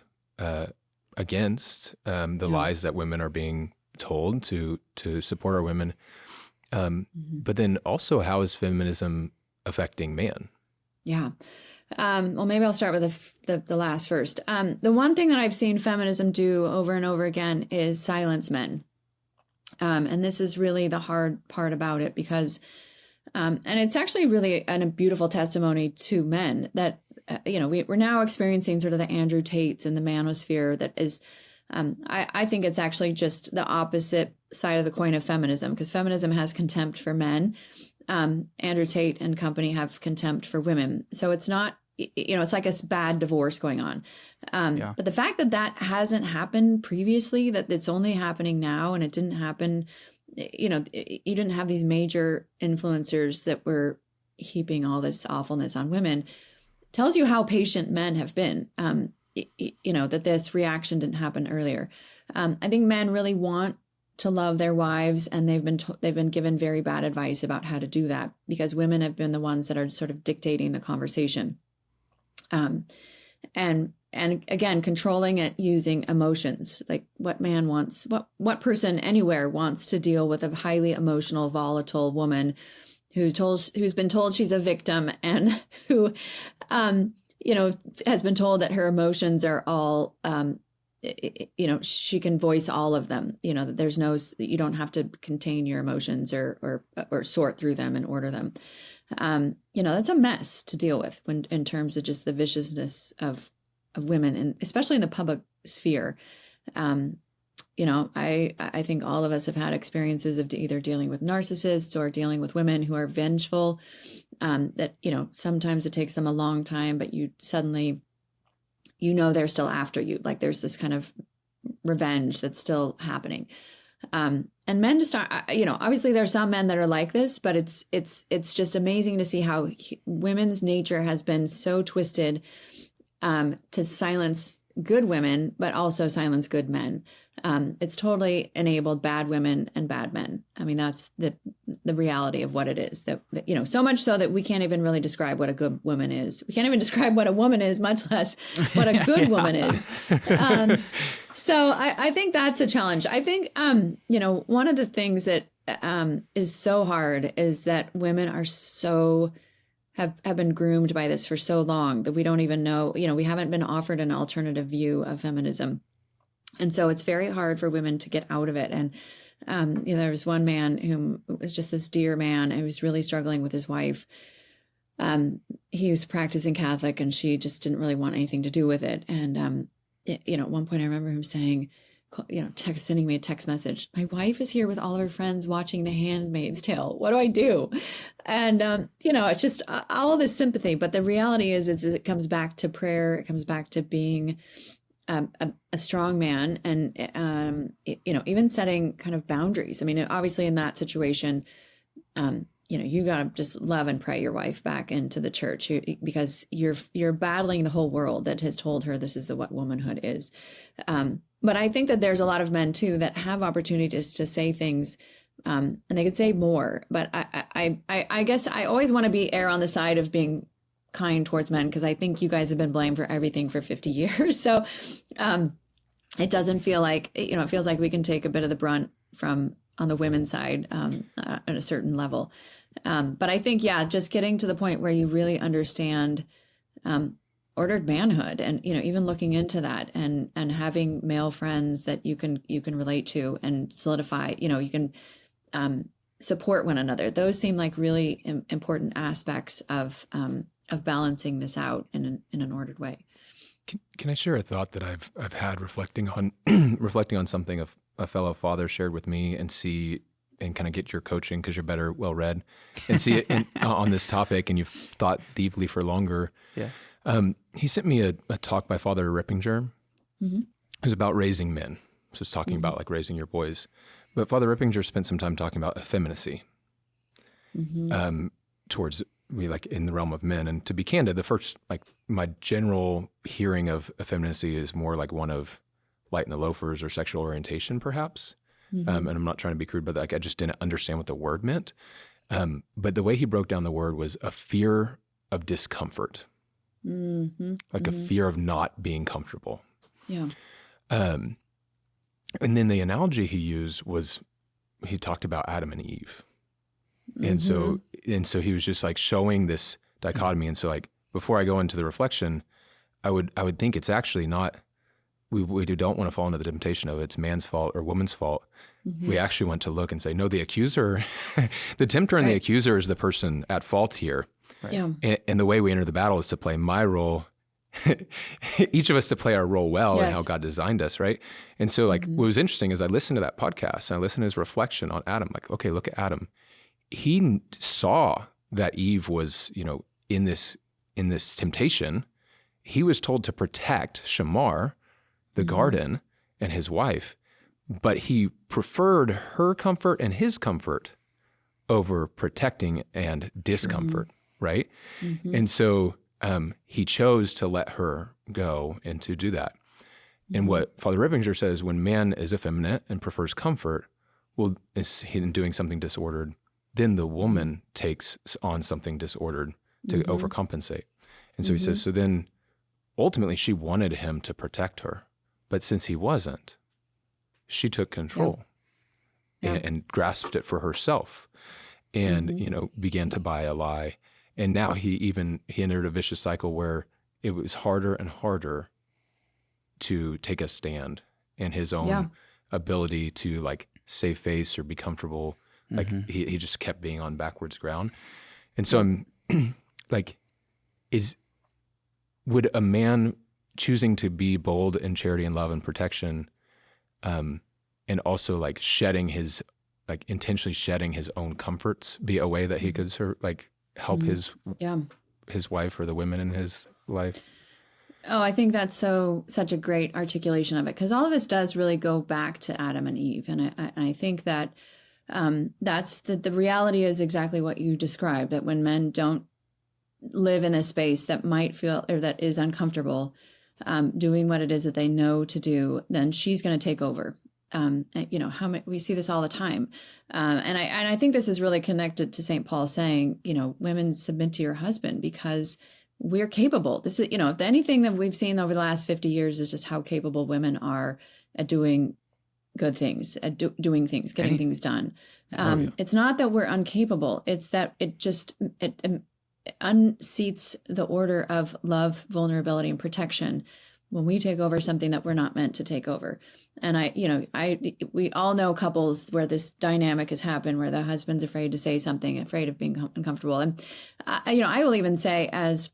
against the lies that women are being told to support our women? But then also, how is feminism affecting man? Yeah. Well, maybe I'll start with the last first. The one thing that I've seen feminism do over and over again is silence men. And this is really the hard part about it because, and it's actually really a beautiful testimony to men that, we're now experiencing sort of the Andrew Tates and the manosphere that is, I think it's actually just the opposite side of the coin of feminism, because feminism has contempt for men. Andrew Tate and company have contempt for women. So it's not, it's like a bad divorce going on. But the fact that that hasn't happened previously, that it's only happening now, and it didn't happen, you didn't have these major influencers that were heaping all this awfulness on women, tells you how patient men have been, that this reaction didn't happen earlier. I think men really want to love their wives, and they've been given very bad advice about how to do that, because women have been the ones that are sort of dictating the conversation. And again, controlling it using emotions, like what man wants, what person anywhere wants to deal with a highly emotional, volatile woman who's been told she's a victim, and who, has been told that her emotions are all, she can voice all of them, that there's you don't have to contain your emotions or sort through them and order them. That's a mess to deal with in terms of just the viciousness of women, and especially in the public sphere. I think all of us have had experiences of either dealing with narcissists or dealing with women who are vengeful, that, sometimes it takes them a long time, but you suddenly, they're still after you. Like there's this kind of revenge that's still happening. And men just aren't, obviously there's some men that are like this, but it's just amazing to see how women's nature has been so twisted, to silence good women, but also silence good men. It's totally enabled bad women and bad men. I mean, that's the reality of what it is, that so much so that we can't even really describe what a good woman is. We can't even describe what a woman is, much less what a good woman is. So I think that's a challenge. I think, one of the things that is so hard is that women are have been groomed by this for so long that we don't even know, we haven't been offered an alternative view of feminism. And so it's very hard for women to get out of it. And, there was one man who was just this dear man, and he was really struggling with his wife. He was practicing Catholic, and she just didn't really want anything to do with it. And, at one point I remember him saying, sending me a text message, "My wife is here with all of her friends watching The Handmaid's Tale. What do I do?" And, it's just all of this sympathy. But the reality is it comes back to prayer. It comes back to being a strong man, and, even setting kind of boundaries. I mean, obviously in that situation, you got to just love and pray your wife back into the church, because you're battling the whole world that has told her this is what womanhood is. But I think that there's a lot of men too that have opportunities to say things, and they could say more. But I guess I always want to err on the side of being kind towards men, because I think you guys have been blamed for everything for 50 years. So it doesn't feel like, it feels like we can take a bit of the brunt on the women's side, at a certain level. But I think, just getting to the point where you really understand ordered manhood, and, even looking into that, and having male friends that you can relate to and solidify, you can support one another. Those seem like really important aspects of balancing this out in an ordered way. Can I share a thought that I've had reflecting on something a fellow father shared with me, and kind of get your coaching, because you're better well-read, and see it on this topic, and you've thought deeply for longer. Yeah. He sent me a talk by Father Rippinger. Mm-hmm. It was about raising men. So it's talking about like raising your boys. But Father Rippinger spent some time talking about effeminacy, towards like in the realm of men. And to be candid, the first, like my general hearing of effeminacy is more like one of light in the loafers or sexual orientation, perhaps. And I'm not trying to be crude, but like I just didn't understand what the word meant. But the way he broke down the word was a fear of discomfort, like a fear of not being comfortable. Yeah. And then the analogy he used was, he talked about Adam and Eve. And so he was just like showing this dichotomy. And so like before I go into the reflection, I would think it's actually not, we don't want to fall into the temptation of it's man's fault or woman's fault. We actually want to look and say, no, the accuser, the tempter and the accuser is the person at fault here. Right. Yeah. And the way we enter the battle is to play my role, each of us to play our role well and how God designed us, right? And so like what was interesting is I listened to that podcast and I listened to his reflection on Adam, like, okay, look at Adam. He saw that Eve was, in this temptation. He was told to protect Shamar, the garden, and his wife, but he preferred her comfort and his comfort over protecting and discomfort, right? And so he chose to let her go and to do that. And what Father Rippinger says, when man is effeminate and prefers comfort, well, is in doing something disordered, then the woman takes on something disordered to overcompensate. And so he says, so then ultimately she wanted him to protect her. But since he wasn't, she took control and grasped it for herself and, began to buy a lie. And now he entered a vicious cycle where it was harder and harder to take a stand in his own ability to like save face or be comfortable. Like he just kept being on backwards ground. And so I'm like, would a man choosing to be bold in charity and love and protection, and also like intentionally shedding his own comforts be a way that he could help his wife or the women in his life? Oh, I think that's such a great articulation of it, because all of this does really go back to Adam and Eve. And I think that that's the reality is exactly what you described, that when men don't live in a space that might feel or that is uncomfortable, doing what it is that they know to do, then she's going to take over. We see this all the time. And I think this is really connected to St. Paul saying, women, submit to your husband because we're capable. This is, if anything that we've seen over the last 50 years is just how capable women are at doing good things, at doing things, getting things done. It's not that we're incapable. It's that it unseats the order of love, vulnerability, and protection when we take over something that we're not meant to take over. And we all know couples where this dynamic has happened, where the husband's afraid to say something, afraid of being uncomfortable. And I will even say as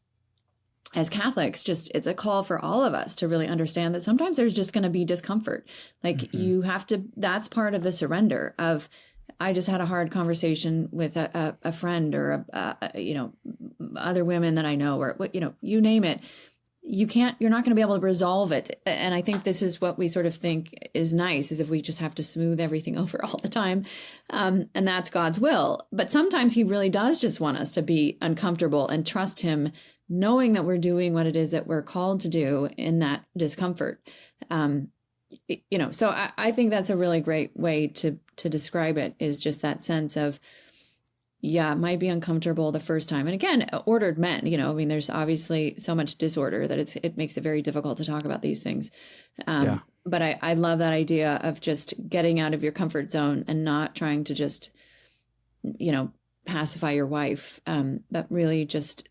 Catholics, it's a call for all of us to really understand that sometimes there's just going to be discomfort. Like you have to, that's part of the surrender of, I just had a hard conversation with a friend or other women that I know, or you name it. You're not going to be able to resolve it. And I think this is what we sort of think is nice, is if we just have to smooth everything over all the time. And that's God's will. But sometimes he really does just want us to be uncomfortable and trust him, knowing that we're doing what it is that we're called to do in that discomfort. So I think that's a really great way to describe it, is just that sense of, it might be uncomfortable the first time. And again, ordered men, there's obviously so much disorder that it makes it very difficult to talk about these things. But I love that idea of just getting out of your comfort zone and not trying to just, pacify your wife, but really just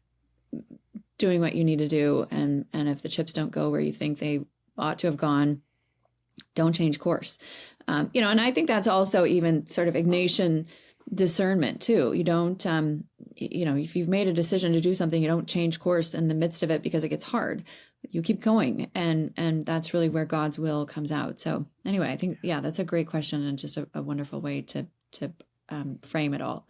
doing what you need to do. And if the chips don't go where you think they ought to have gone, don't change course. And I think that's also even sort of Ignatian discernment too. You don't, if you've made a decision to do something, you don't change course in the midst of it because it gets hard. You keep going, and that's really where God's will comes out. So anyway, I think, that's a great question and just a wonderful way to frame it all.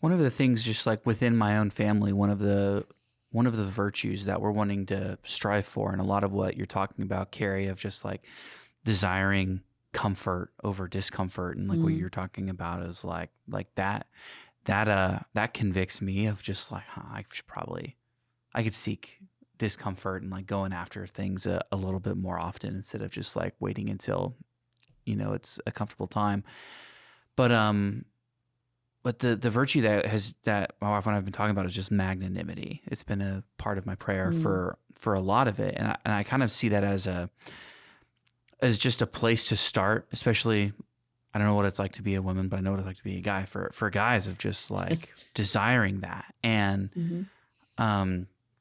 One of the things, just like within my own family, one of the virtues that we're wanting to strive for, and a lot of what you're talking about, Carrie, of just like desiring comfort over discomfort, and like what you're talking about is like that convicts me of just like, I could seek discomfort and like going after things a little bit more often instead of just like waiting until it's a comfortable time. But the virtue that my wife and I have been talking about is just magnanimity. It's been a part of my prayer for a lot of it, and I kind of see that as just a place to start. Especially, I don't know what it's like to be a woman, but I know what it's like to be a guy. For guys, of just like desiring that, and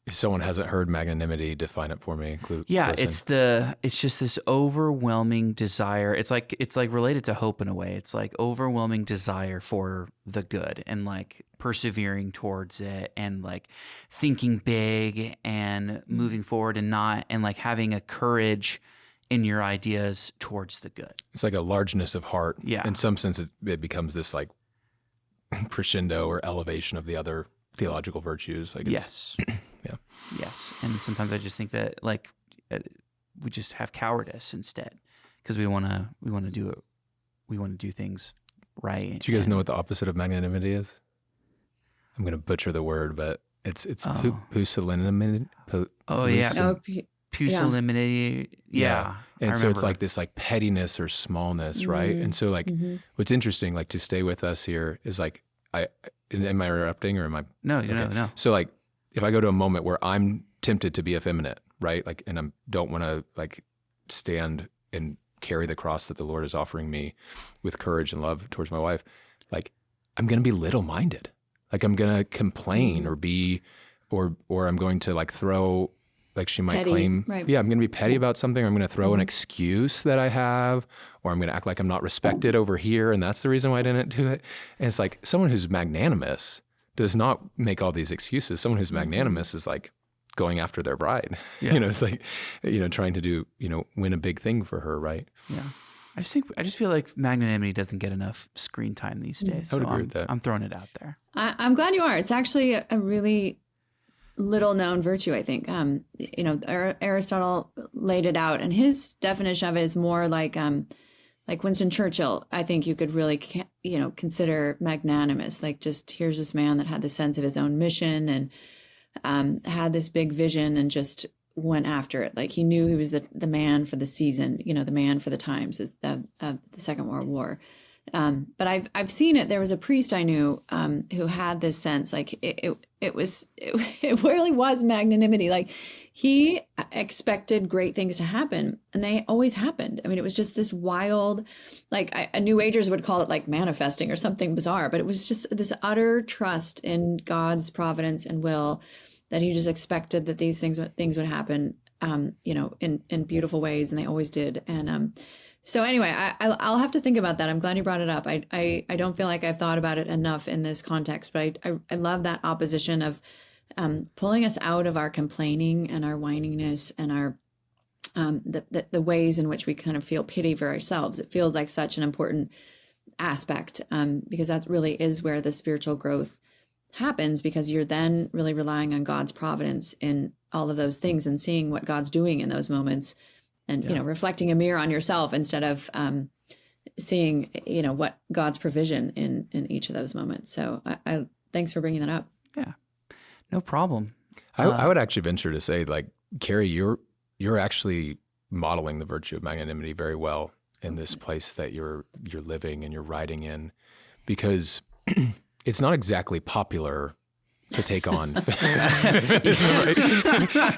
if someone hasn't heard magnanimity, define it for me. Yeah, Listen. it's just this overwhelming desire. It's like related to hope in a way. It's like overwhelming desire for the good and like persevering towards it and like thinking big and moving forward and like having a courage in your ideas towards the good. It's like a largeness of heart. Yeah. In some sense, it becomes this like crescendo or elevation of the other theological virtues. Like Yes. Yeah. Yes. And sometimes I just think that like we just have cowardice instead because we want to do things right. Do you guys know what the opposite of magnanimity is? I'm going to butcher the word, but it's pusillanimity. Oh yeah. Oh, Pusillanimity. Yeah. And so it's like this like pettiness or smallness, right? And so like what's interesting, like to stay with us here is like, am I interrupting or am I? No, okay. no. So like if I go to a moment where I'm tempted to be effeminate, right? Like, and I don't want to like stand and carry the cross that the Lord is offering me with courage and love towards my wife, like I'm going to be little-minded. Like I'm going to complain or be, or I'm going to like throw, like she might petty, claim, right. yeah, I'm going to be petty about something. Or I'm going to throw an excuse that I have, or I'm going to act like I'm not respected over here. And that's the reason why I didn't do it. And it's like someone who's magnanimous does not make all these excuses. Someone who's magnanimous is like going after their bride. Yeah. You know, it's like, you know, trying to do, you know, win a big thing for her, right? Yeah. I just feel like magnanimity doesn't get enough screen time these days. I would agree with that. I'm throwing it out there. I'm glad you are. It's actually a really little known virtue, I think. You know, Aristotle laid it out, and his definition of it is more like Winston Churchill. I think you could really, consider magnanimous. Like, just here's this man that had the sense of his own mission and had this big vision and just went after it. Like he knew he was the man for the season, the man for the times of the Second World War. But I've seen it. There was a priest I knew who had this sense, like it really was magnanimity. Like he expected great things to happen, and they always happened. I mean, it was just this wild, like a New Agers would call it like manifesting or something bizarre, but it was just this utter trust in God's providence and will that he just expected that these things would happen, in beautiful ways, and they always did. And so anyway, I'll have to think about that. I'm glad you brought it up. I don't feel like I've thought about it enough in this context, but I love that opposition of pulling us out of our complaining and our whininess and our the ways in which we kind of feel pity for ourselves. It feels like such an important aspect because that really is where the spiritual growth happens, because you're then really relying on God's providence in all of those things and seeing what God's doing in those moments. And, reflecting a mirror on yourself instead of seeing, what God's provision in each of those moments. So I thanks for bringing that up. Yeah, no problem. I would actually venture to say, like, Carrie, you're actually modeling the virtue of magnanimity very well in this place that you're living and you're riding in, because it's not exactly popular to take on.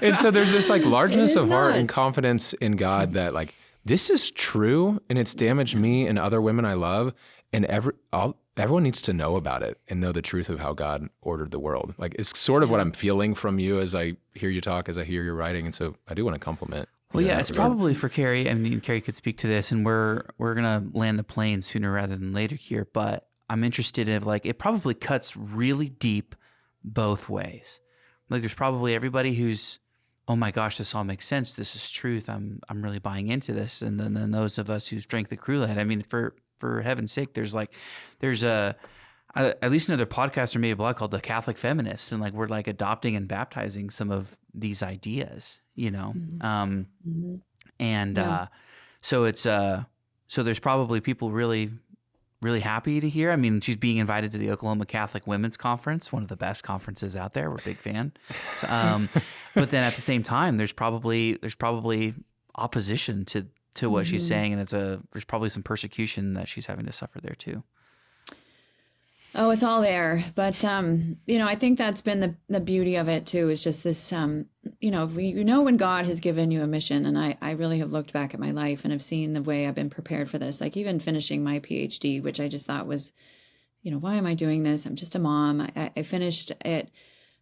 And so there's this like largeness of heart and confidence in God that like, this is true and it's damaged me and other women I love. And everyone needs to know about it and know the truth of how God ordered the world. Like it's sort of what I'm feeling from you as I hear you talk, as I hear your writing. And so I do want to compliment. Well, yeah, it's probably for Carrie. I mean, Carrie could speak to this, and we're going to land the plane sooner rather than later here. But I'm interested in like, it probably cuts really deep both ways. Like there's probably everybody who's, oh my gosh, this all makes sense. This is truth. I'm really buying into this. And then those of us who's drank the Kool-Aid. I mean, for heaven's sake, there's at least another podcast or maybe a blog called The Catholic Feminist. And like, we're like adopting and baptizing some of these ideas, so it's, so there's probably people really happy to hear. I mean, she's being invited to the Oklahoma Catholic Women's Conference, one of the best conferences out there. We're a big fan. But then at the same time, there's probably opposition to what she's saying, and there's probably some persecution that she's having to suffer there too. Oh, it's all there. But, I think that's been the beauty of it too, is just this, when God has given you a mission, and I really have looked back at my life and have seen the way I've been prepared for this, like even finishing my PhD, which I just thought was, why am I doing this? I'm just a mom. I finished it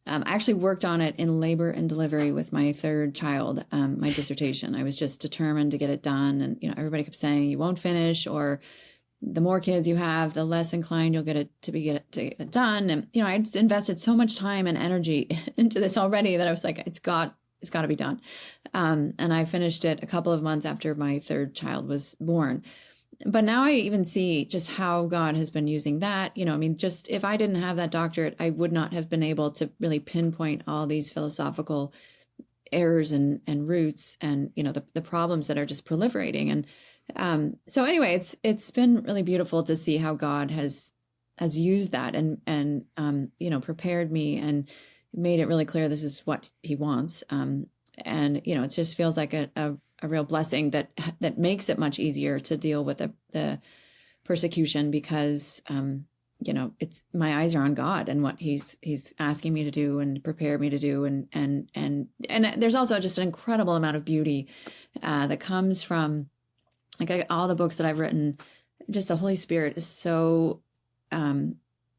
I actually worked on it in labor and delivery with my third child, my dissertation. I was just determined to get it done. And, everybody kept saying you won't finish, or the more kids you have, the less inclined you'll get it done. And, I just invested so much time and energy into this already that I was like, it's got to be done. And I finished it a couple of months after my third child was born. But now I even see just how God has been using that. Just if I didn't have that doctorate, I would not have been able to really pinpoint all these philosophical errors and roots and, the problems that are just proliferating. And so anyway, it's been really beautiful to see how God has used that and prepared me and made it really clear this is what he wants. And, it just feels like a real blessing that makes it much easier to deal with the persecution because, it's my eyes are on God and what he's asking me to do and prepare me to do. And there's also just an incredible amount of beauty that comes from all the books that I've written. Just the Holy Spirit is so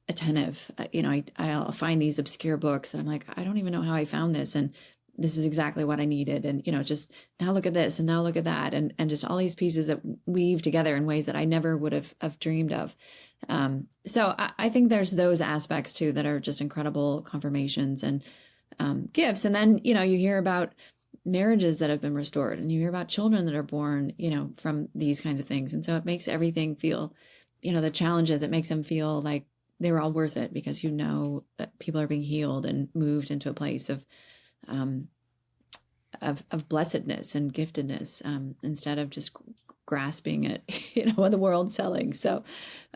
attentive. I'll find these obscure books and I'm like, I don't even know how I found this. And this is exactly what I needed. And, just now look at this and now look at that. And just all these pieces that weave together in ways that I never would have dreamed of. So I think there's those aspects too, that are just incredible confirmations and gifts. And then, you hear about marriages that have been restored and you hear about children that are born, from these kinds of things. And so it makes everything feel, the challenges, it makes them feel like they were all worth it because that people are being healed and moved into a place of blessedness and giftedness instead of just grasping at what the world's selling. So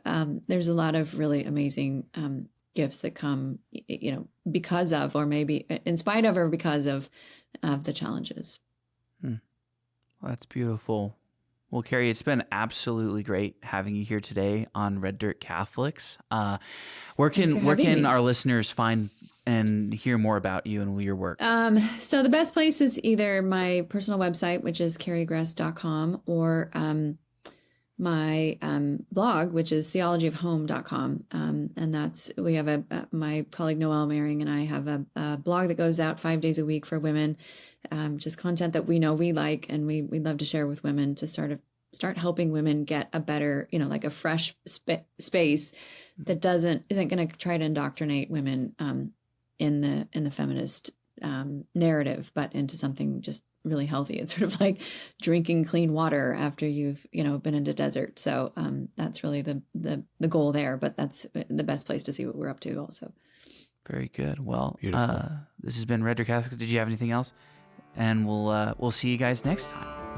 there's a lot of really amazing gifts that come because of, or maybe in spite of, or because of the challenges. Well, that's beautiful. Well, Carrie, it's been absolutely great having you here today on Red Dirt Catholics. Where can our listeners find and hear more about you and your work? So the best place is either my personal website, which is carriegress.com, or my blog, which is theologyofhome.com. And we have my colleague Noelle Maring and I have a blog that goes out 5 days a week for women, just content that we know we like and we'd love to share with women to start helping women get a better, like a fresh space that isn't going to try to indoctrinate women in the feminist narrative, but into something just really healthy. It's sort of like drinking clean water after you've been in a desert. So that's really the goal there. But that's the best place to see what we're up to also. Very good. Well, this has been Red Dirt Catholics. Did you have anything else? And we'll see you guys next time.